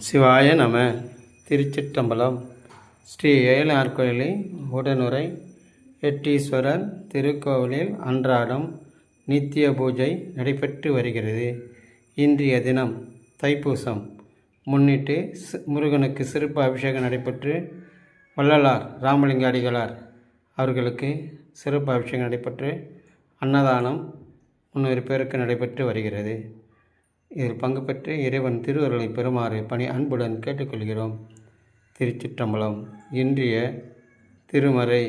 சிவாய நம. திருச்சிற்றம்பலம். ஸ்ரீ ஏழார் கோயிலை உடனுரை எட்டீஸ்வரர் திருக்கோவிலில் அன்றாடம் நித்திய பூஜை நடைபெற்று வருகிறது. இன்றைய தினம் தைப்பூசம் முன்னிட்டு முருகனுக்கு சிறப்பு அபிஷேகம் நடைபெற்று வள்ளலார் ராமலிங்க அடிகளார் அவர்களுக்கு சிறப்பு அபிஷேகம் நடைபெற்று அன்னதானம் 300 பேருக்கு நடைபெற்று வருகிறது. இதில் பங்கு பெற்று இறைவன் திருவருளை பெறுமாறு பணி அன்புடன் கேட்டுக்கொள்கிறோம். திருச்சிற்றம்பலம். இன்றைய திருமறை.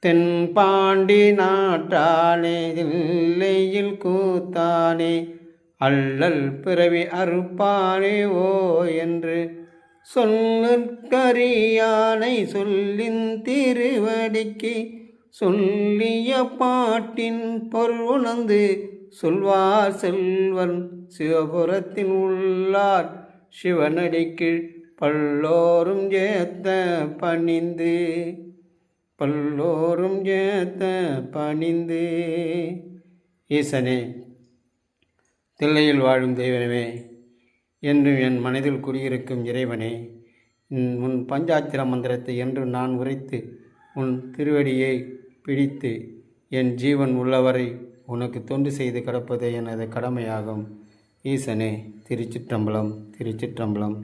தென்பாண்டி நாட்டானே தில்லையில் கூத்தானே அல்லல் பிறவி அறுப்பானே ஓ என்று சொல்லுக்கரியானை சொல்லின் திருவடிக்கு சொல்லிய பாட்டின் பொருணந்து சொல்வார் செல்வன் சிவபுரத்தின் உள்ளார் சிவனடிக்கு பல்லோரும் ஏத்த பணிந்து ஈசனே, தில்லையில் வாழும் தெய்வமே, என்றும் என் மனதில் குடியிருக்கும் இறைவனே, உன் பஞ்சாட்சர மந்திரத்தை என்று நான் உரைத்து உன் திருவடியை பிடித்து என் ஜீவன் உள்ளவரை உனக்கு தொண்டு செய்து கிடப்பதே எனது கடமையாகும். ஈசனே. திருச்சிற்றம்பலம். திருச்சிற்றம்பலம்.